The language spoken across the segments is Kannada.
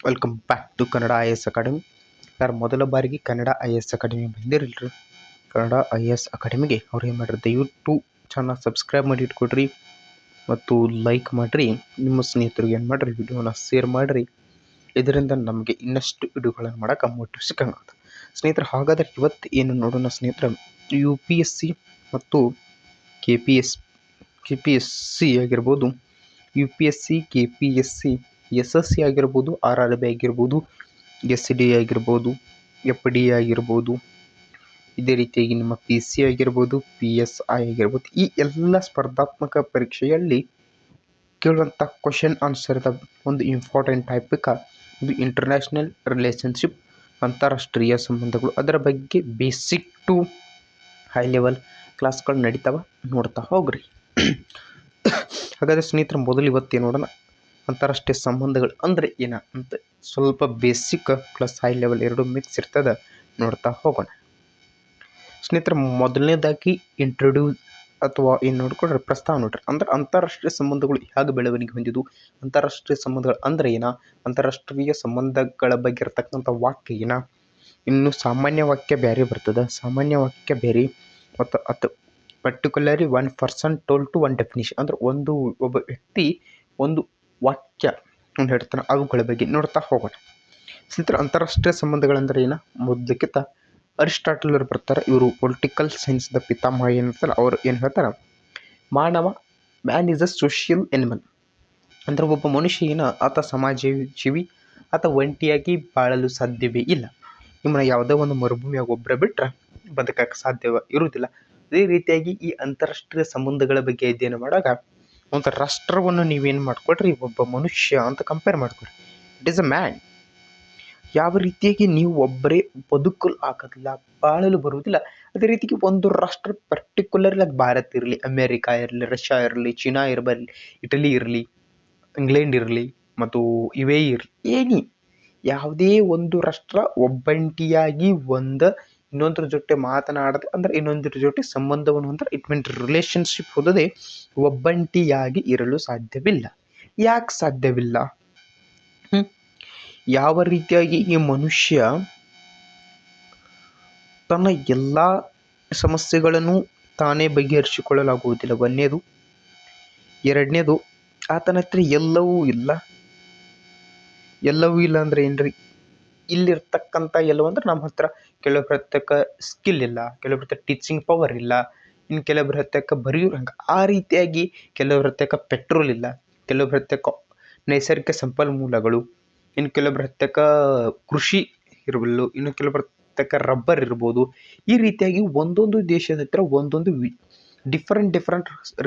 Welcome back to Kannada IAS academy. ಯಾರು ಮೊದಲ ಬಾರಿಗೆ ಕನ್ನಡ IAS ಅಕಾಡೆಮಿ ಬಂದಿರಲ್ರಿ, ಕನ್ನಡ IAS ಅಕಾಡೆಮಿಗೆ ಅವ್ರು ಏನು ಮಾಡಿರಿ, ದಯವಿಟ್ಟು ಚಾನಲ್ ಸಬ್ಸ್ಕ್ರೈಬ್ ಮಾಡಿ ಇಟ್ಕೊಡ್ರಿ ಮತ್ತು ಲೈಕ್ ಮಾಡಿರಿ. ನಿಮ್ಮ ಸ್ನೇಹಿತರಿಗೆ ಏನು ಮಾಡಿರಿ, ವಿಡಿಯೋನ ಶೇರ್ ಮಾಡಿರಿ. ಇದರಿಂದ ನಮಗೆ ಇನ್ನಷ್ಟು ವಿಡಿಯೋಗಳನ್ನು ಮಾಡೋಕೆ ಮೋಟಿವ್ ಸಿಕ್ಕಂಗಾಗುತ್ತೆ ಸ್ನೇಹಿತರೆ. ಹಾಗಾದರೆ ಇವತ್ತು ಏನು ನೋಡೋಣ ಸ್ನೇಹಿತರೆ, UPSC ಮತ್ತು KPSC ಆಗಿರ್ಬೋದು, UPSC KPSC SSC ಆಗಿರ್ಬೋದು, RRB ಆಗಿರ್ಬೋದು, SD ಆಗಿರ್ಬೋದು, FD ಆಗಿರ್ಬೋದು, ಇದೇ ರೀತಿಯಾಗಿ ನಿಮ್ಮ PC ಆಗಿರ್ಬೋದು, PSI ಆಗಿರ್ಬೋದು, ಈ ಎಲ್ಲ ಸ್ಪರ್ಧಾತ್ಮಕ ಪರೀಕ್ಷೆಯಲ್ಲಿ ಕೇಳುವಂಥ ಕ್ವಶನ್ ಆನ್ಸರ್ದ ಒಂದು ಇಂಪಾರ್ಟೆಂಟ್ ಟಾಪಿಕ್ ಇದು ಇಂಟರ್ನ್ಯಾಷನಲ್ ರಿಲೇಷನ್ಶಿಪ್, ಅಂತಾರಾಷ್ಟ್ರೀಯ ಸಂಬಂಧಗಳು. ಅದರ ಬಗ್ಗೆ ಬೇಸಿಕ್ ಟು ಹೈ ಲೆವೆಲ್ ಕ್ಲಾಸ್ಗಳು ನಡೀತಾವೆ, ನೋಡ್ತಾ ಹೋಗ್ರಿ. ಹಾಗಾದರೆ ಸ್ನೇಹಿತರೆ, ಮೊದಲು ಇವತ್ತೇನು ನೋಡೋಣ, ಅಂತಾರಾಷ್ಟ್ರೀಯ ಸಂಬಂಧಗಳು ಅಂದರೆ ಏನ ಅಂತ ಸ್ವಲ್ಪ ಬೇಸಿಕ್ ಪ್ಲಸ್ ಹೈ ಲೆವೆಲ್ ಎರಡು ಮಿಕ್ಸ್ ಇರ್ತದೆ, ನೋಡ್ತಾ ಹೋಗೋಣ ಸ್ನೇಹಿತರೆ. ಮೊದಲನೇದಾಗಿ ಇಂಟ್ರೊಡ್ಯೂಸ್ ಅಥವಾ ಏನು ನೋಡ್ಕೊಂಡ್ರೆ ಪ್ರಸ್ತಾವ ನೋಡ್ರಿ. ಅಂದ್ರೆ ಅಂತಾರಾಷ್ಟ್ರೀಯ ಸಂಬಂಧಗಳು ಹೇಗೆ ಬೆಳವಣಿಗೆ ಹೊಂದಿದ್ದು, ಅಂತಾರಾಷ್ಟ್ರೀಯ ಸಂಬಂಧಗಳು ಅಂದರೆ ಏನ, ಅಂತಾರಾಷ್ಟ್ರೀಯ ಸಂಬಂಧಗಳ ಬಗ್ಗೆ ಇರತಕ್ಕಂಥ ವಾಕ್ಯ ಏನ, ಇನ್ನು ಸಾಮಾನ್ಯ ವಾಕ್ಯ ಬೇರೆ ಬರ್ತದೆ, ಸಾಮಾನ್ಯ ವಾಕ್ಯ ಬೇರೆ, ಮತ್ತು particularly one person told to one definition, ಅಂದ್ರೆ ಒಬ್ಬ ವ್ಯಕ್ತಿ ಒಂದು ವಾಕ್ಯ ಒಂದು ಹೇಳ್ತಾನೆ, ಅವುಗಳ ಬಗ್ಗೆ ನೋಡ್ತಾ ಹೋಗೋಣ ಸ್ನೇಹಿತರೆ. ಅಂತಾರಾಷ್ಟ್ರೀಯ ಸಂಬಂಧಗಳಂದ್ರೆ ಏನ, ಮೊದಲಕ್ಕಿಂತ ಅರಿಸ್ಟಾಟಲ್ ಅವರು ಬರ್ತಾರೆ. ಇವರು ಪೊಲಿಟಿಕಲ್ ಸೈನ್ಸ್ದ ಪಿತಾಮಹ ಏನಿರ್ತಾರೆ, ಅವರು ಏನು ಹೇಳ್ತಾರೆ, man is a social animal. ಅಂದರೆ ಒಬ್ಬ ಮನುಷ್ಯ ಏನ, ಆತ ಸಮಾಜ ಜೀವಿ, ಆತ ಒಂಟಿಯಾಗಿ ಬಾಳಲು ಸಾಧ್ಯವೇ ಇಲ್ಲ. ನಿಮ್ಮನ್ನ ಯಾವುದೋ ಒಂದು ಮರುಭೂಮಿಯಾಗಿ ಒಬ್ಬರ ಬಿಟ್ಟರೆ ಬದುಕಕ್ಕೆ ಸಾಧ್ಯ ಇರುವುದಿಲ್ಲ. ಅದೇ ರೀತಿಯಾಗಿ ಈ ಅಂತಾರಾಷ್ಟ್ರೀಯ ಸಂಬಂಧಗಳ ಬಗ್ಗೆ ಅಧ್ಯಯನ ಮಾಡುವಾಗ ಒಂದು ರಾಷ್ಟ್ರವನ್ನು ನೀವೇನು ಮಾಡ್ಕೊಳ್ರಿ, ಒಬ್ಬ ಮನುಷ್ಯ ಅಂತ ಕಂಪೇರ್ ಮಾಡ್ಕೊಳ್ರಿ. It is a man. ಯಾವ ರೀತಿಯಾಗಿ ನೀವು ಒಬ್ಬರೇ ಬದುಕಲು ಆಗೋದಿಲ್ಲ, ಬಾಳಲು ಬರುವುದಿಲ್ಲ, ಅದೇ ರೀತಿಗೆ ಒಂದು ರಾಷ್ಟ್ರ ಪರ್ಟಿಕ್ಯುಲರ್ಲಿ ಅದು ಭಾರತ ಇರಲಿ, ಅಮೇರಿಕಾ ಇರಲಿ, ರಷ್ಯಾ ಇರಲಿ, ಚೀನಾ ಇರಲಿ, ಇಟಲಿ ಇರಲಿ, ಇಂಗ್ಲೆಂಡ್ ಇರಲಿ ಮತ್ತು UAE ಇರಲಿ, ಯಾವುದೇ ಒಂದು ರಾಷ್ಟ್ರ ಒಬ್ಬಂಟಿಯಾಗಿ ಇನ್ನೊಂದರ ಜೊತೆ ಮಾತನಾಡದೆ, ಅಂದರೆ ಇನ್ನೊಂದರ ಜೊತೆ ಸಂಬಂಧವನ್ನು ಅಂದ್ರೆ ಇಟ್ ಮೀನ್ ರಿಲೇಷನ್ಶಿಪ್ ಹೋದದೆ ಒಬ್ಬಂಟಿಯಾಗಿ ಇರಲು ಸಾಧ್ಯವಿಲ್ಲ. ಯಾಕೆ ಸಾಧ್ಯವಿಲ್ಲ? ಯಾವ ರೀತಿಯಾಗಿ ಈ ಮನುಷ್ಯ ತನ್ನ ಎಲ್ಲ ಸಮಸ್ಯೆಗಳನ್ನು ತಾನೇ ಬಗೆಹರಿಸಿಕೊಳ್ಳಲಾಗುವುದಿಲ್ಲ, ಒಂದನೇದು. ಎರಡನೇದು, ಆತನ ಹತ್ರ ಎಲ್ಲವೂ ಇಲ್ಲ ಅಂದರೆ ಏನ್ರಿ, ಇಲ್ಲಿರ್ತಕ್ಕಂಥ ಎಲ್ಲವೂ ಅಂದ್ರೆ ನಮ್ಮ ಹತ್ರ ಕೆಲವೊಬ್ಬರ ಹತ್ತಕ್ಕ ಸ್ಕಿಲ್ ಇಲ್ಲ, ಕೆಲವೊಬ್ಬರ ಹತ್ರ ಟೀಚಿಂಗ್ ಪವರ್ ಇಲ್ಲ, ಇನ್ನು ಕೆಲವೊಬ್ಬರ ಹತ್ತಕ್ಕ ಬರೆಯೋರು ಹಂಗೆ, ಆ ರೀತಿಯಾಗಿ ಕೆಲವೊಬ್ಬರ ಹತ್ತಕ್ಕ ಪೆಟ್ರೋಲ್ ಇಲ್ಲ, ಕೆಲವೊಬ್ಬರ ಹತ್ತಕ್ಕ ನೈಸರ್ಗಿಕ ಸಂಪನ್ಮೂಲಗಳು, ಇನ್ನು ಕೆಲವೊಬ್ಬರ ಹತ್ತಕ್ಕ ಕೃಷಿ ಇರಬಲ್ಲು, ಇನ್ನು ಕೆಲವೊಬ್ಬರ ಹತ್ತಕ್ಕ ರಬ್ಬರ್ ಇರ್ಬೋದು. ಈ ರೀತಿಯಾಗಿ ಒಂದೊಂದು ದೇಶದ ಹತ್ರ ಒಂದೊಂದು ಡಿಫ್ರೆಂಟ್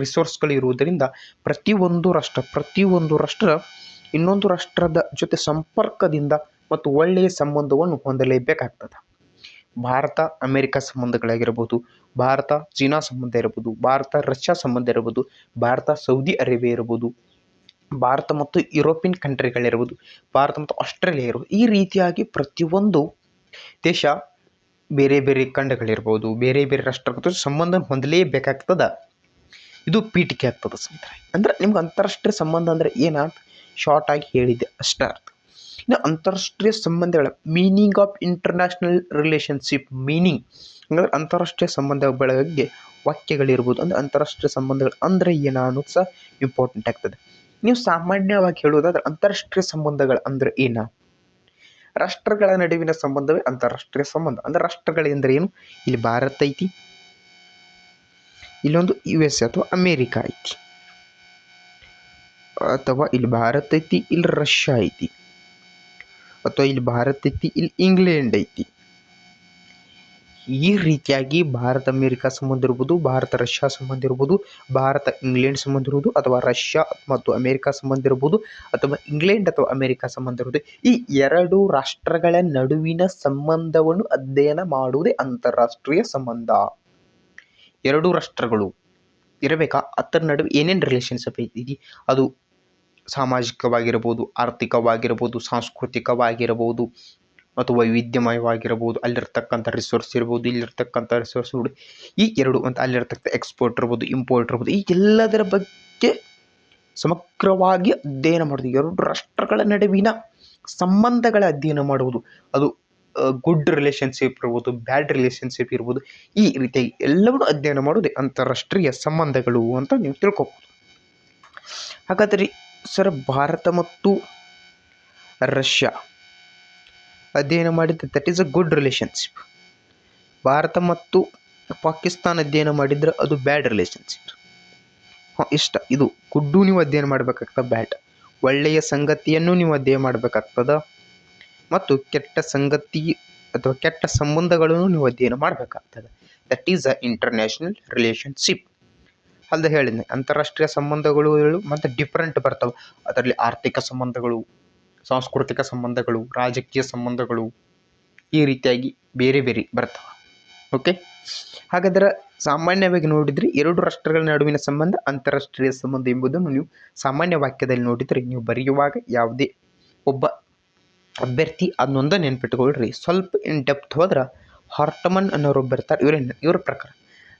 ರಿಸೋರ್ಸ್ಗಳು ಇರುವುದರಿಂದ ಪ್ರತಿಯೊಂದು ರಾಷ್ಟ್ರ ಇನ್ನೊಂದು ರಾಷ್ಟ್ರದ ಜೊತೆ ಸಂಪರ್ಕದಿಂದ ಮತ್ತು ಒಳ್ಳೆಯ ಸಂಬಂಧವನ್ನು ಹೊಂದಲೇಬೇಕಾಗ್ತದೆ. ಭಾರತ ಅಮೆರಿಕ ಸಂಬಂಧಗಳಾಗಿರ್ಬೋದು, ಭಾರತ ಚೀನಾ ಸಂಬಂಧ ಇರ್ಬೋದು, ಭಾರತ ರಷ್ಯಾ ಸಂಬಂಧ ಇರ್ಬೋದು, ಭಾರತ ಸೌದಿ ಅರೇಬಿಯಾ ಇರ್ಬೋದು, ಭಾರತ ಮತ್ತು ಯುರೋಪಿಯನ್ ಕಂಟ್ರಿಗಳಿರ್ಬೋದು, ಭಾರತ ಮತ್ತು ಆಸ್ಟ್ರೇಲಿಯಾ ಇರ್ಬೋದು. ಈ ರೀತಿಯಾಗಿ ಪ್ರತಿಯೊಂದು ದೇಶ ಬೇರೆ ಬೇರೆ ಖಂಡಗಳಿರ್ಬೋದು, ಬೇರೆ ಬೇರೆ ರಾಷ್ಟ್ರಗಳ ಸಂಬಂಧ ಹೊಂದಲೇಬೇಕಾಗ್ತದೆ. ಇದು ಪೀಠಿಕೆ ಆಗ್ತದೆ ಸ್ನೇಹಿತರೆ. ಅಂದ್ರೆ ನಿಮ್ಗೆ ಅಂತಾರಾಷ್ಟ್ರೀಯ ಸಂಬಂಧ ಅಂದರೆ ಏನಂತ ಶಾರ್ಟ್ ಆಗಿ ಹೇಳಿದ್ದೆ, ಅಷ್ಟೇ ಅರ್ಥ. ಇನ್ನು ಅಂತಾರಾಷ್ಟ್ರೀಯ ಸಂಬಂಧಗಳ meaning of international relationship meaning ಅಂದರೆ ಅಂತಾರಾಷ್ಟ್ರೀಯ ಸಂಬಂಧಗಳ ಬಗ್ಗೆ ವಾಕ್ಯಗಳಿರ್ಬೋದು. ಅಂದರೆ ಅಂತಾರಾಷ್ಟ್ರೀಯ ಸಂಬಂಧಗಳು ಅಂದರೆ ಏನ ಅನ್ನೋದು ಸಹ ಇಂಪಾರ್ಟೆಂಟ್ ಆಗ್ತದೆ. ನೀವು ಸಾಮಾನ್ಯವಾಗಿ ಹೇಳುವುದಾದ್ರೆ ಅಂತಾರಾಷ್ಟ್ರೀಯ ಸಂಬಂಧಗಳು ಅಂದರೆ ಏನ, ರಾಷ್ಟ್ರಗಳ ನಡುವಿನ ಸಂಬಂಧವೇ ಅಂತಾರಾಷ್ಟ್ರೀಯ ಸಂಬಂಧ. ಅಂದರೆ ರಾಷ್ಟ್ರಗಳೆಂದರೆ ಏನು, ಇಲ್ಲಿ ಭಾರತ ಐತಿ, ಇಲ್ಲೊಂದು USA ಅಥವಾ ಅಮೇರಿಕಾ ಐತಿ, ಅಥವಾ ಇಲ್ಲಿ ಭಾರತ ಐತಿ, ಇಲ್ಲಿ ರಷ್ಯಾ ಐತಿ, ಅಥವಾ ಇಲ್ಲಿ ಭಾರತ ಐತಿ, ಇಲ್ಲಿ ಇಂಗ್ಲೆಂಡ್ ಐತಿ. ಈ ರೀತಿಯಾಗಿ ಭಾರತ ಅಮೇರಿಕಾ ಸಂಬಂಧ ಇರ್ಬೋದು, ಭಾರತ ರಷ್ಯಾ ಸಂಬಂಧ ಇರ್ಬೋದು, ಭಾರತ ಇಂಗ್ಲೆಂಡ್ ಸಂಬಂಧ ಇರ್ಬೋದು, ಅಥವಾ ರಷ್ಯಾ ಮತ್ತು ಅಮೇರಿಕಾ ಸಂಬಂಧ ಇರ್ಬೋದು, ಅಥವಾ ಇಂಗ್ಲೆಂಡ್ ಅಥವಾ ಅಮೇರಿಕಾ ಸಂಬಂಧ ಇರ್ಬೋದು. ಈ ಎರಡು ರಾಷ್ಟ್ರಗಳ ನಡುವಿನ ಸಂಬಂಧವನ್ನು ಅಧ್ಯಯನ ಮಾಡುವುದೇ ಅಂತಾರಾಷ್ಟ್ರೀಯ ಸಂಬಂಧ. ಎರಡು ರಾಷ್ಟ್ರಗಳು ಇರಬೇಕಾ, ಅದರ ನಡುವೆ ಏನೇನು ರಿಲೇಷನ್ಶಿಪ್ ಐತಿ, ಅದು ಸಾಮಾಜಿಕವಾಗಿರ್ಬೋದು, ಆರ್ಥಿಕವಾಗಿರ್ಬೋದು, ಸಾಂಸ್ಕೃತಿಕವಾಗಿರ್ಬೋದು, ಮತ್ತು ವೈವಿಧ್ಯಮಯವಾಗಿರ್ಬೋದು, ಅಲ್ಲಿರ್ತಕ್ಕಂಥ ರಿಸೋರ್ಸ್ ಇರ್ಬೋದು, ಇಲ್ಲಿರ್ತಕ್ಕಂಥ ರಿಸೋರ್ಸ್ ಇರ್ಬೋದು, ಈ ಎರಡು ಅಂತ ಅಲ್ಲಿರ್ತಕ್ಕಂಥ ಎಕ್ಸ್ಪೋರ್ಟ್ ಇರ್ಬೋದು, ಇಂಪೋರ್ಟ್ ಇರ್ಬೋದು, ಈ ಎಲ್ಲದರ ಬಗ್ಗೆ ಸಮಗ್ರವಾಗಿ ಅಧ್ಯಯನ ಮಾಡೋದು, ಎರಡು ರಾಷ್ಟ್ರಗಳ ನಡುವಿನ ಸಂಬಂಧಗಳ ಅಧ್ಯಯನ ಮಾಡುವುದು. ಅದು ಗುಡ್ ರಿಲೇಷನ್ಶಿಪ್ ಇರ್ಬೋದು, ಬ್ಯಾಡ್ ರಿಲೇಷನ್ಶಿಪ್ ಇರ್ಬೋದು, ಈ ರೀತಿಯಾಗಿ ಎಲ್ಲವನ್ನೂ ಅಧ್ಯಯನ ಮಾಡೋದೇ ಅಂತಾರಾಷ್ಟ್ರೀಯ ಸಂಬಂಧಗಳು ಅಂತ ನೀವು ತಿಳ್ಕೊಬೋದು. ಹಾಗಾದರೆ ಸರ್, ಭಾರತ ಮತ್ತು ರಷ್ಯಾ ಅಧ್ಯಯನ ಮಾಡಿದ್ದು that is a good relationship. Bharat ಮತ್ತು ಪಾಕಿಸ್ತಾನ ಅಧ್ಯಯನ ಮಾಡಿದ್ರೆ ಅದು ಬ್ಯಾಡ್ ರಿಲೇಷನ್ಶಿಪ್. ಇಷ್ಟ. ಇದು ಗುಡ್ಡು ನೀವು ಅಧ್ಯಯನ ಮಾಡಬೇಕಾಗ್ತದೆ, ಬ್ಯಾಡ್ ಒಳ್ಳೆಯ ಸಂಗತಿಯನ್ನು ನೀವು ಅಧ್ಯಯನ ಮಾಡಬೇಕಾಗ್ತದ, ಮತ್ತು ಕೆಟ್ಟ ಸಂಗತಿ ಅಥವಾ ಕೆಟ್ಟ ಸಂಬಂಧಗಳನ್ನು ನೀವು ಅಧ್ಯಯನ ಮಾಡಬೇಕಾಗ್ತದೆ. That is a international relationship. ಅಲ್ಲದೆ ಹೇಳಿದ್ನೆ ಅಂತಾರಾಷ್ಟ್ರೀಯ ಸಂಬಂಧಗಳು ಮತ್ತು ಡಿಫ್ರೆಂಟ್ ಬರ್ತವೆ. ಅದರಲ್ಲಿ ಆರ್ಥಿಕ ಸಂಬಂಧಗಳು, ಸಾಂಸ್ಕೃತಿಕ ಸಂಬಂಧಗಳು, ರಾಜಕೀಯ ಸಂಬಂಧಗಳು, ಈ ರೀತಿಯಾಗಿ ಬೇರೆ ಬೇರೆ ಬರ್ತವೆ. ಓಕೆ, ಹಾಗಾದ್ರೆ ಸಾಮಾನ್ಯವಾಗಿ ನೋಡಿದರೆ ಎರಡು ರಾಷ್ಟ್ರಗಳ ನಡುವಿನ ಸಂಬಂಧ ಅಂತಾರಾಷ್ಟ್ರೀಯ ಸಂಬಂಧ ಎಂಬುದನ್ನು ನೀವು ಸಾಮಾನ್ಯ ವಾಕ್ಯದಲ್ಲಿ ನೋಡಿದರೆ, ನೀವು ಬರೆಯುವಾಗ ಯಾವುದೇ ಒಬ್ಬ ಅಭ್ಯರ್ಥಿ ಅದನ್ನೊಂದು ನೆನ್ಪಿಟ್ಕೊಳ್ರಿ. ಸ್ವಲ್ಪ ಇನ್ ಡೆಪ್ತ್ ಹೋದ್ರೆ ಹಾರ್ಟಮನ್ ಅನ್ನೋರೊಬ್ಬ ಇರ್ತಾರೆ. ಇವ್ರ ಪ್ರಕಾರ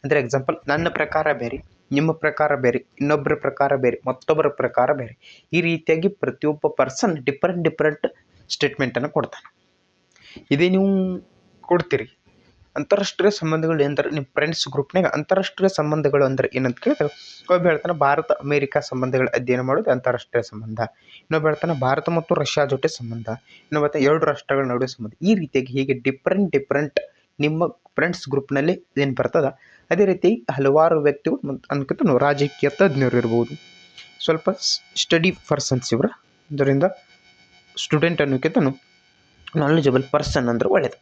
ಅಂದರೆ ಎಕ್ಸಾಂಪಲ್, ನನ್ನ ಪ್ರಕಾರ ಬೇರೆ, ನಿಮ್ಮ ಪ್ರಕಾರ ಬೇರೆ, ಇನ್ನೊಬ್ಬರ ಪ್ರಕಾರ ಬೇರೆ, ಮತ್ತೊಬ್ಬರ ಪ್ರಕಾರ ಬೇರೆ, ಈ ರೀತಿಯಾಗಿ ಪ್ರತಿಯೊಬ್ಬ ಪರ್ಸನ್ ಡಿಫ್ರೆಂಟ್ ಸ್ಟೇಟ್ಮೆಂಟನ್ನು ಕೊಡ್ತಾನೆ. ಇದೇ ನೀವು ಕೊಡ್ತೀರಿ. ಅಂತಾರಾಷ್ಟ್ರೀಯ ಸಂಬಂಧಗಳು ಎಂದರೆ ನಿಮ್ಮ ಫ್ರೆಂಡ್ಸ್ ಗ್ರೂಪ್ನಾಗ ಅಂತಾರಾಷ್ಟ್ರೀಯ ಸಂಬಂಧಗಳು ಅಂದರೆ ಏನಂತ ಕೇಳಿದ್ರೆ, ಒಬ್ಬ ಹೇಳ್ತಾನೆ ಭಾರತ ಅಮೇರಿಕಾ ಸಂಬಂಧಗಳ ಅಧ್ಯಯನ ಮಾಡೋದು ಅಂತಾರಾಷ್ಟ್ರೀಯ ಸಂಬಂಧ, ಇನ್ನೊಬ್ಬ ಹೇಳ್ತಾನೆ ಭಾರತ ಮತ್ತು ರಷ್ಯಾ ಜೊತೆ ಸಂಬಂಧ, ಇನ್ನೊಬ್ಬ ಎರಡು ರಾಷ್ಟ್ರಗಳ ನಡುವೆ ಸಂಬಂಧ. ಈ ರೀತಿಯಾಗಿ ಹೀಗೆ ಡಿಫ್ರೆಂಟ್ ನಿಮ್ಮ ಫ್ರೆಂಡ್ಸ್ ಗ್ರೂಪ್ನಲ್ಲಿ ಏನು ಬರ್ತದ, ಅದೇ ರೀತಿ ಹಲವಾರು ವ್ಯಕ್ತಿಗಳು ಅನ್ಕೋತ ರಾಜಕೀಯ ತಜ್ಞರು ಇರ್ಬೋದು, ಸ್ವಲ್ಪ ಸ್ಟಡಿ ಪರ್ಸನ್ಸ್ ಇವ್ರ, ಇದರಿಂದ ಸ್ಟೂಡೆಂಟ್ ಅನ್ನೋಕ್ಕಿಂತನೂ ನಾಲೆಜಬಲ್ ಪರ್ಸನ್ ಅಂದ್ರೆ ಒಳ್ಳೆಯದು.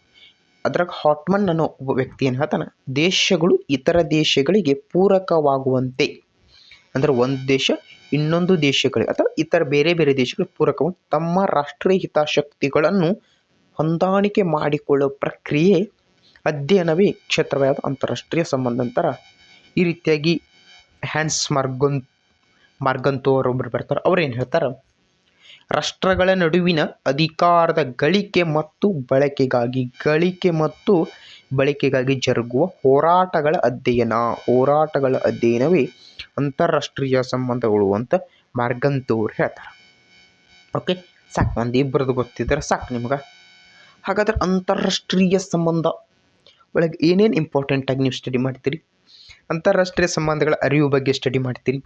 ಅದ್ರಾಗ ಹಾರ್ಟಮನ್ ಅನ್ನೋ ಒಬ್ಬ ವ್ಯಕ್ತಿ ಏನು ಹೇಳ್ತಾನೆ, ದೇಶಗಳು ಇತರ ದೇಶಗಳಿಗೆ ಪೂರಕವಾಗುವಂತೆ, ಅಂದರೆ ಒಂದು ದೇಶ ಇನ್ನೊಂದು ದೇಶಗಳಿಗೆ ಅಥವಾ ಇತರ ಬೇರೆ ಬೇರೆ ದೇಶಗಳಿಗೆ ಪೂರಕವಾಗಿ ತಮ್ಮ ರಾಷ್ಟ್ರೀಯ ಹಿತಾಸಕ್ತಿಗಳನ್ನು ಹೊಂದಾಣಿಕೆ ಮಾಡಿಕೊಳ್ಳೋ ಪ್ರಕ್ರಿಯೆ ಅಧ್ಯಯನವೇ ಕ್ಷೇತ್ರವಾದ ಅಂತಾರಾಷ್ಟ್ರೀಯ ಸಂಬಂಧ ಅಂತಾರೆ. ಈ ರೀತಿಯಾಗಿ ಹ್ಯಾನ್ಸ್ ಮಾರ್ಗಂತೋ ಅವರೊಬ್ಬರು ಬರ್ತಾರೆ. ಅವ್ರೇನು ಹೇಳ್ತಾರೆ, ರಾಷ್ಟ್ರಗಳ ನಡುವಿನ ಅಧಿಕಾರದ ಗಳಿಕೆ ಮತ್ತು ಬಳಕೆಗಾಗಿ ಜರುಗುವ ಹೋರಾಟಗಳ ಅಧ್ಯಯನವೇ ಅಂತಾರಾಷ್ಟ್ರೀಯ ಸಂಬಂಧಗಳು ಅಂತ ಮಾರ್ಗಂತೋರು ಹೇಳ್ತಾರೆ. ಓಕೆ, ಸಾಕು, ಒಂದು ಇಬ್ಬರದು ಗೊತ್ತಿದ್ದಾರೆ ಸಾಕು ನಿಮ್ಗೆ. ಹಾಗಾದ್ರೆ ಅಂತಾರಾಷ್ಟ್ರೀಯ ಸಂಬಂಧ ಒಳಗೆ ಏನೇನು ಇಂಪಾರ್ಟೆಂಟಾಗಿ ನೀವು ಸ್ಟಡಿ ಮಾಡ್ತೀರಿ? ಅಂತಾರಾಷ್ಟ್ರೀಯ ಸಂಬಂಧಗಳ ಅರಿವು ಬಗ್ಗೆ ಸ್ಟಡಿ ಮಾಡ್ತೀರಿ.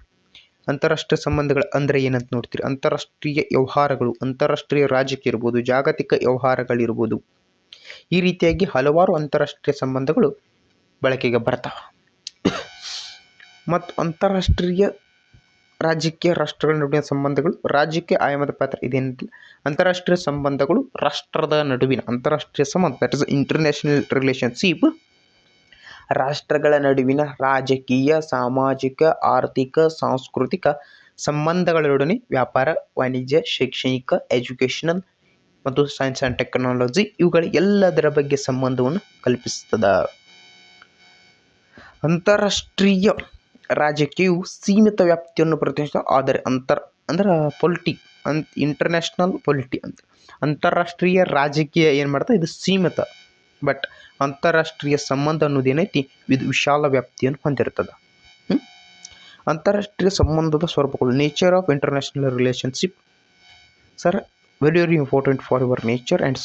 ಅಂತಾರಾಷ್ಟ್ರೀಯ ಸಂಬಂಧಗಳು ಅಂದರೆ ಏನಂತ ನೋಡ್ತೀರಿ. ಅಂತಾರಾಷ್ಟ್ರೀಯ ವ್ಯವಹಾರಗಳು, ಅಂತಾರಾಷ್ಟ್ರೀಯ ರಾಜಕೀಯ ಇರ್ಬೋದು, ಜಾಗತಿಕ ವ್ಯವಹಾರಗಳಿರ್ಬೋದು, ಈ ರೀತಿಯಾಗಿ ಹಲವಾರು ಅಂತಾರಾಷ್ಟ್ರೀಯ ಸಂಬಂಧಗಳು ಬಳಕೆಗೆ ಬರ್ತಾವೆ. ಮತ್ತು ಅಂತಾರಾಷ್ಟ್ರೀಯ ರಾಜಕೀಯ ರಾಷ್ಟ್ರಗಳ ನಡುವಿನ ಸಂಬಂಧಗಳು, ರಾಜಕೀಯ ಆಯಾಮದ ಪಾತ್ರ ಇದೇನಿಲ್ಲ. ಅಂತಾರಾಷ್ಟ್ರೀಯ ಸಂಬಂಧಗಳು ರಾಷ್ಟ್ರದ ನಡುವಿನ ಅಂತಾರಾಷ್ಟ್ರೀಯ ಸಂಬಂಧ, ದಟ್ ಇಸ್ ಇಂಟರ್ನ್ಯಾಷನಲ್ ರಿಲೇಷನ್ಶಿಪ್, ರಾಷ್ಟ್ರಗಳ ನಡುವಿನ ರಾಜಕೀಯ, ಸಾಮಾಜಿಕ, ಆರ್ಥಿಕ, ಸಾಂಸ್ಕೃತಿಕ ಸಂಬಂಧಗಳೊಡನೆ ವ್ಯಾಪಾರ, ವಾಣಿಜ್ಯ, ಶೈಕ್ಷಣಿಕ, ಎಜುಕೇಷನಲ್ ಮತ್ತು ಸೈನ್ಸ್ ಆ್ಯಂಡ್ ಟೆಕ್ನಾಲಜಿ ಇವುಗಳ ಎಲ್ಲದರ ಬಗ್ಗೆ ಸಂಬಂಧವನ್ನು ಕಲ್ಪಿಸುತ್ತದೆ. ಅಂತಾರಾಷ್ಟ್ರೀಯ ರಾಜಕೀಯವು ಸೀಮಿತ ವ್ಯಾಪ್ತಿಯನ್ನು ಪ್ರತಿನಿಧಿಸುತ್ತದೆ. ಆದರೆ ಇಂಟರ್ನ್ಯಾಷನಲ್ ಪೊಲಿಟಿ ಅಂತ ಅಂತಾರಾಷ್ಟ್ರೀಯ ರಾಜಕೀಯ ಏನು ಮಾಡ್ತಾ, ಇದು ಸೀಮಿತ. ಬಟ್ ಅಂತಾರಾಷ್ಟ್ರೀಯ ಸಂಬಂಧ ಅನ್ನೋದೇನೈತಿ, ಇದು ವಿಶಾಲ ವ್ಯಾಪ್ತಿಯನ್ನು ಹೊಂದಿರ್ತದೆ. ಅಂತಾರಾಷ್ಟ್ರೀಯ ಸಂಬಂಧದ ಸ್ವರೂಪಗಳು. Nature of international relationship sir, very important for your nature and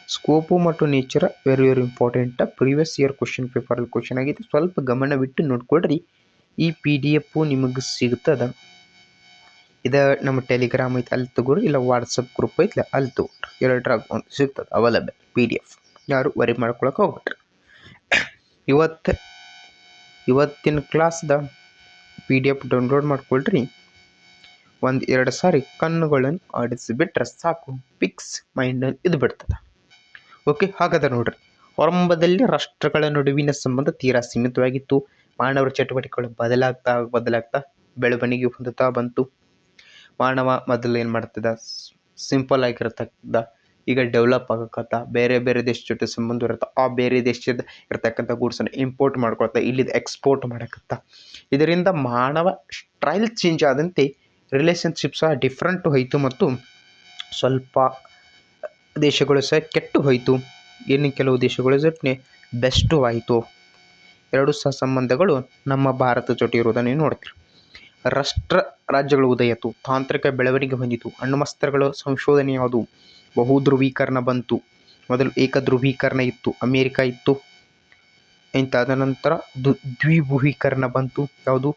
scope ಮತ್ತು nature very important. Previous year question ಪೇಪರಲ್ಲಿ ಕ್ವಶನ್ ಆಗಿದೆ, ಸ್ವಲ್ಪ ಗಮನವಿಟ್ಟು ನೋಡ್ಕೊಳ್ರಿ. ಈ PDF ನಿಮಗೆ ಸಿಗ್ತದೆ. ಇದು ನಮ್ಮ ಟೆಲಿಗ್ರಾಮ್ ಐತೆ, ಅಲ್ಲಿ ತಗೋರಿ, ಇಲ್ಲ ವಾಟ್ಸಪ್ ಗ್ರೂಪ್ ಐತ್ಲ ಅಲ್ಲಿ ತಗೋರಿ, ಎರಡರಾಗ ಒಂದು ಸಿಗ್ತದೆ ಅವೈಲೇಬಲ್ PDF. ಯಾರು ವರಿ ಮಾಡ್ಕೊಳಕ್ಕೆ ಹೋಗ್ಬಿಟ್ರಿ. ಇವತ್ತಿನ ಕ್ಲಾಸ್ದ PDF ಡೌನ್ಲೋಡ್ ಮಾಡ್ಕೊಳ್ರಿ. 1-2 ಸಾರಿ ಕಣ್ಣುಗಳನ್ನು ಆಡಿಸಿಬಿಟ್ರೆ ಸಾಕು, ಫಿಕ್ಸ್ ಮೈಂಡಲ್ಲಿ ಇದು ಬಿಡ್ತದೆ. ಓಕೆ, ಹಾಗಾದ್ರೆ ನೋಡ್ರಿ, ಆರಂಭದಲ್ಲಿ ರಾಷ್ಟ್ರಗಳ ನಡುವಿನ ಸಂಬಂಧ ತೀರಾ ಸೀಮಿತವಾಗಿತ್ತು. ಮಾನವರ ಚಟುವಟಿಕೆಗಳು ಬದಲಾಗ್ತಾ ಬೆಳವಣಿಗೆ ಹೊಂದುತ್ತಾ ಬಂತು. ಮಾನವ ಮೊದಲು ಏನು ಮಾಡ್ತಿದ್ದ, ಸಿಂಪಲ್ ಆಗಿರತಕ್ಕಂಥ, ಈಗ ಡೆವಲಪ್ ಆಗಕತ್ತ, ಬೇರೆ ಬೇರೆ ದೇಶ ಜೊತೆ ಸಂಬಂಧ ಇರುತ್ತೆ. ಆ ಬೇರೆ ದೇಶದ ಇರ್ತಕ್ಕಂಥ ಗೂಡ್ಸನ್ನು ಇಂಪೋರ್ಟ್ ಮಾಡ್ಕೊಳ್ತಾ, ಇಲ್ಲಿದ್ದು ಎಕ್ಸ್ಪೋರ್ಟ್ ಮಾಡಕತ್ತ. ಇದರಿಂದ ಮಾನವ ಸ್ಟೈಲ್ ಚೇಂಜ್ ಆದಂತೆ ರಿಲೇಷನ್ಶಿಪ್ ಸಹ ಡಿಫ್ರೆಂಟ್ ಹೋಯಿತು ಮತ್ತು ಸ್ವಲ್ಪ ದೇಶಗಳು ಸಹ ಕೆಟ್ಟು ಹೋಯಿತು. ಇನ್ನು ಕೆಲವು ದೇಶಗಳ ಜೊತೆ ಬೆಸ್ಟು ಆಯಿತು. ಎರಡೂ ಸಹ ಸಂಬಂಧಗಳು ನಮ್ಮ ಭಾರತ ಜೊತೆ ಇರೋದನ್ನು ನೋಡ್ತೀವಿ. ರಾಷ್ಟ್ರ ರಾಜ್ಯಗಳು ಉದಯಿತು, ತಾಂತ್ರಿಕ ಬೆಳವಣಿಗೆ ಹೊಂದಿತು, ಅಣ್ವಸ್ತ್ರಗಳ ಸಂಶೋಧನೆಯಾದವು, ಬಹುಧ್ರುವೀಕರಣ ಬಂತು. ಮೊದಲು ಏಕಧ್ರುವೀಕರಣ ಇತ್ತು, ಅಮೇರಿಕ ಇತ್ತು. ತದನಂತರ ದ್ವಿಧ್ರುವೀಕರಣ ಬಂತು, ಯಾವುದು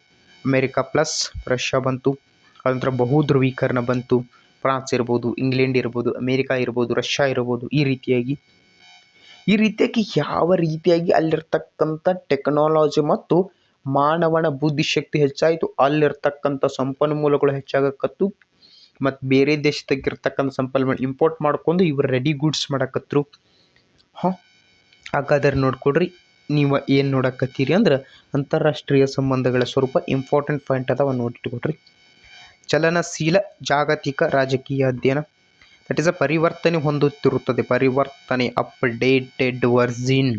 ಅಮೇರಿಕಾ ಪ್ಲಸ್ ರಷ್ಯಾ ಬಂತು. ಅನಂತರ ಬಹುಧ್ರುವೀಕರಣ ಬಂತು, ಫ್ರಾನ್ಸ್ ಇರ್ಬೋದು, ಇಂಗ್ಲೆಂಡ್ ಇರ್ಬೋದು, ಅಮೇರಿಕಾ ಇರ್ಬೋದು, ರಷ್ಯಾ ಇರ್ಬೋದು. ಈ ರೀತಿಯಾಗಿ ಯಾವ ರೀತಿಯಾಗಿ ಅಲ್ಲಿರ್ತಕ್ಕಂಥ ಟೆಕ್ನಾಲಜಿ ಮತ್ತು ಮಾನವನ ಬುದ್ಧಿಶಕ್ತಿ ಹೆಚ್ಚಾಯಿತು, ಅಲ್ಲಿರ್ತಕ್ಕಂಥ ಸಂಪನ್ಮೂಲಗಳು ಹೆಚ್ಚಾಗಕತ್ತು, ಮತ್ತು ಬೇರೆ ದೇಶದಾಗಿರ್ತಕ್ಕಂಥ ಸಂಪನ್ಮೂಲ ಇಂಪೋರ್ಟ್ ಮಾಡ್ಕೊಂಡು ಇವರು ರೆಡಿ ಗೂಡ್ಸ್ ಮಾಡಕತ್ರು. ಹಾಗಾದ್ರೆ ನೋಡ್ಕೊಡ್ರಿ, ನೀವು ಏನು ನೋಡಕತ್ತೀರಿ ಅಂದ್ರೆ ಅಂತಾರಾಷ್ಟ್ರೀಯ ಸಂಬಂಧಗಳ ಸ್ವರೂಪ ಇಂಪಾರ್ಟೆಂಟ್ ಪಾಯಿಂಟ್ ಅದಾವ, ನೋಡಿಟ್ಕೊಡ್ರಿ. ಚಲನಶೀಲ ಜಾಗತಿಕ ರಾಜಕೀಯ ಅಧ್ಯಯನ, ದಟ್ ಇಸ್ ಪರಿವರ್ತನೆ ಹೊಂದುತ್ತಿರುತ್ತದೆ. ಪರಿವರ್ತನೆ, ಅಪ್ಡೇಟೆಡ್ ವರ್ಜಿನ್.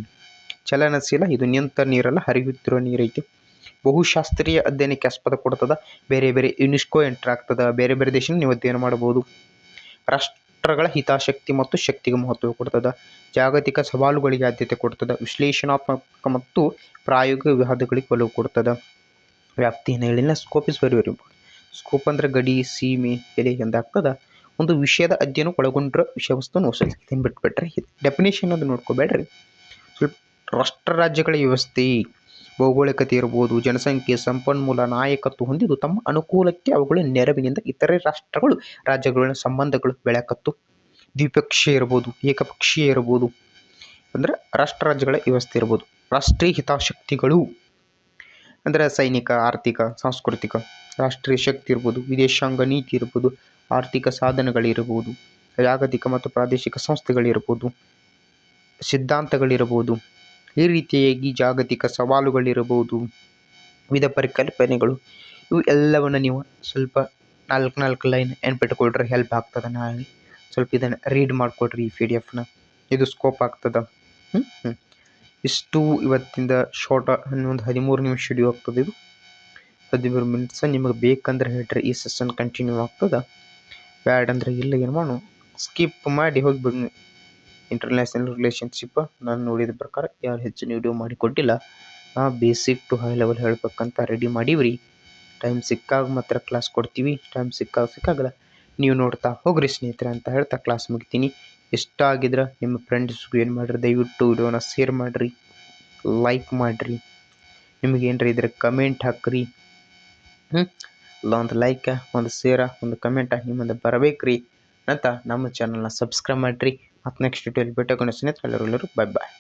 ಚಲನಶೀಲ, ಇದು ನಿಂತ ನೀರಲ್ಲ, ಹರಿಯುತ್ತಿರುವ ನೀರೈತಿ. ಬಹುಶಾಸ್ತ್ರೀಯ ಅಧ್ಯಯನಕ್ಕೆ ಆಸ್ಪದ ಕೊಡ್ತದ. ಬೇರೆ ಬೇರೆ ಯುನೆಸ್ಕೋ ಎಂಟರ್ ಆಗ್ತದ. ಬೇರೆ ಬೇರೆ ದೇಶ ನೀವು ಅಧ್ಯಯನ ಮಾಡಬಹುದು. ರಾಷ್ಟ್ರಗಳ ಹಿತಾಸಕ್ತಿ ಮತ್ತು ಶಕ್ತಿಗೆ ಮಹತ್ವ ಕೊಡ್ತದ. ಜಾಗತಿಕ ಸವಾಲುಗಳಿಗೆ ಆದ್ಯತೆ ಕೊಡ್ತದ. ವಿಶ್ಲೇಷಣಾತ್ಮಕ ಮತ್ತು ಪ್ರಾಯೋಗಿಕ ವಿವಾದಗಳಿಗೆ ಒಲವು ಕೊಡ್ತದ. ವ್ಯಾಪ್ತಿಯನ್ನು ಹೇಳಿನ scope is very very important. Scope ಅಂದ್ರೆ ಗಡಿ, ಸೀಮೆ, ಎಲೆ ಎಂದಾಗ್ತದ. ಒಂದು ವಿಷಯದ ಅಧ್ಯಯನ ಒಳಗೊಂಡ್ರ ವಿಷಯ ವಸ್ತುವನ್ನು ಹೊಸ ಬಿಟ್ಬಿಟ್ರೆ ಡೆಫಿನೇಷನ್ ಅದು ನೋಡ್ಕೋಬೇಡ್ರಿ. ಸ್ವಲ್ಪ ರಾಷ್ಟ್ರ ರಾಜ್ಯಗಳ ವ್ಯವಸ್ಥೆ, ಭೌಗೋಳಿಕತೆ ಇರ್ಬೋದು, ಜನಸಂಖ್ಯೆ, ಸಂಪನ್ಮೂಲ, ನಾಯಕತ್ವ ಹೊಂದಿದ್ದು ತಮ್ಮ ಅನುಕೂಲಕ್ಕೆ ಅವುಗಳ ನೆರವಿನಿಂದ ಇತರೆ ರಾಷ್ಟ್ರಗಳು ರಾಜ್ಯಗಳ ಸಂಬಂಧಗಳು ಬೆಳೆಯಕತ್ತು. ದ್ವಿಪಕ್ಷೀಯ ಇರ್ಬೋದು, ಏಕಪಕ್ಷೀಯ ಇರ್ಬೋದು, ಅಂದ್ರೆ ರಾಷ್ಟ್ರ ರಾಜ್ಯಗಳ ವ್ಯವಸ್ಥೆ ಇರ್ಬೋದು. ರಾಷ್ಟ್ರೀಯ ಹಿತಾಸಕ್ತಿಗಳು ಅಂದರೆ ಸೈನಿಕ, ಆರ್ಥಿಕ, ಸಾಂಸ್ಕೃತಿಕ, ರಾಷ್ಟ್ರೀಯ ಶಕ್ತಿ ಇರ್ಬೋದು, ವಿದೇಶಾಂಗ ನೀತಿ ಇರ್ಬೋದು, ಆರ್ಥಿಕ ಸಾಧನಗಳಿರ್ಬೋದು, ಜಾಗತಿಕ ಮತ್ತು ಪ್ರಾದೇಶಿಕ ಸಂಸ್ಥೆಗಳಿರ್ಬೋದು, ಸಿದ್ಧಾಂತಗಳಿರ್ಬೋದು. ಈ ರೀತಿಯಾಗಿ ಜಾಗತಿಕ ಸವಾಲುಗಳಿರ್ಬೋದು, ವಿವಿಧ ಪರಿಕಲ್ಪನೆಗಳು, ಇವು ಎಲ್ಲವನ್ನು ನೀವು ಸ್ವಲ್ಪ 4 ಲೈನ್ ನೆನ್ಪಿಟ್ಕೊಳ್ರಿ, ಹೆಲ್ಪ್ ಆಗ್ತದೆ. ನಾಳೆ ಸ್ವಲ್ಪ ಇದನ್ನು ರೀಡ್ ಮಾಡಿಕೊಡ್ರಿ ಈ PDF-ನ. ಇದು ಸ್ಕೋಪ್ ಆಗ್ತದೆ. ಇಷ್ಟು ಇವತ್ತಿಂದ ಶಾರ್ಟ್, ಒಂದು 13 ನಿಮಿಷ ವಿಡಿಯೋ ಆಗ್ತದೆ. ಇದು 13 ಮಿನಿಟ್ಸ್. ನಿಮಗೆ ಬೇಕಂದ್ರೆ ಹೇಳ್ರಿ, ಈ ಸೆಷನ್ ಕಂಟಿನ್ಯೂ ಆಗ್ತದೆ. ಬ್ಯಾಡ್ ಅಂದರೆ ಇಲ್ಲ, ಏನು ಮಾಡು, ಸ್ಕಿಪ್ ಮಾಡಿ ಹೋಗಿಬಿಡ್ನಿ. ಇಂಟರ್ನ್ಯಾಷನಲ್ ರಿಲೇಷನ್ಶಿಪ್ ನಾನು ನೋಡಿದ ಪ್ರಕಾರ ಯಾರು ಹೆಚ್ಚಿನ ವಿಡಿಯೋ ಮಾಡಿಕೊಟ್ಟಿಲ್ಲ. ಬೇಸಿಕ್ ಟು ಹೈ ಲೆವೆಲ್ ಹೇಳ್ಬೇಕಂತ ರೆಡಿ ಮಾಡೀವ್ರಿ. ಟೈಮ್ ಸಿಕ್ಕಾಗ ಮಾತ್ರ ಕ್ಲಾಸ್ ಕೊಡ್ತೀವಿ. ಟೈಮ್ ಸಿಕ್ಕಾಗಲ್ಲ ನೀವು ನೋಡ್ತಾ ಹೋಗ್ರಿ ಸ್ನೇಹಿತರೆ ಅಂತ ಹೇಳ್ತಾ ಕ್ಲಾಸ್ ಮುಗಿತೀನಿ. ಇಷ್ಟ ಆಗಿದ್ರೆ ನಿಮ್ಮ ಫ್ರೆಂಡ್ಸ್ಗೂ ಏನು ಮಾಡಿರಿ, ದಯವಿಟ್ಟು ವಿಡಿಯೋನ ಶೇರ್ ಮಾಡಿರಿ, ಲೈಕ್ ಮಾಡಿರಿ. ನಿಮಗೇನ್ರಿ ಇದ್ರೆ ಕಮೆಂಟ್ ಹಾಕ್ರಿ. ಒಂದು ಲೈಕ್, ಒಂದು ಶೇರ, ಒಂದು ಕಮೆಂಟ್ ನಿಮ್ಮಿಂದ ಬರಬೇಕ್ರಿ ಅಂತ ನಮ್ಮ ಚಾನಲ್ನ ಸಬ್ಸ್ಕ್ರೈಬ್ ಮಾಡಿರಿ. ಮತ್ತು ನೆಕ್ಸ್ಟ್ ಡೀಟೇಲ್ ಭೇಟಿಯಾಗೋಣ ಸ್ನೇಹಿತರೆ. ಎಲ್ಲರೂ ಬೈ ಬಾಯ್.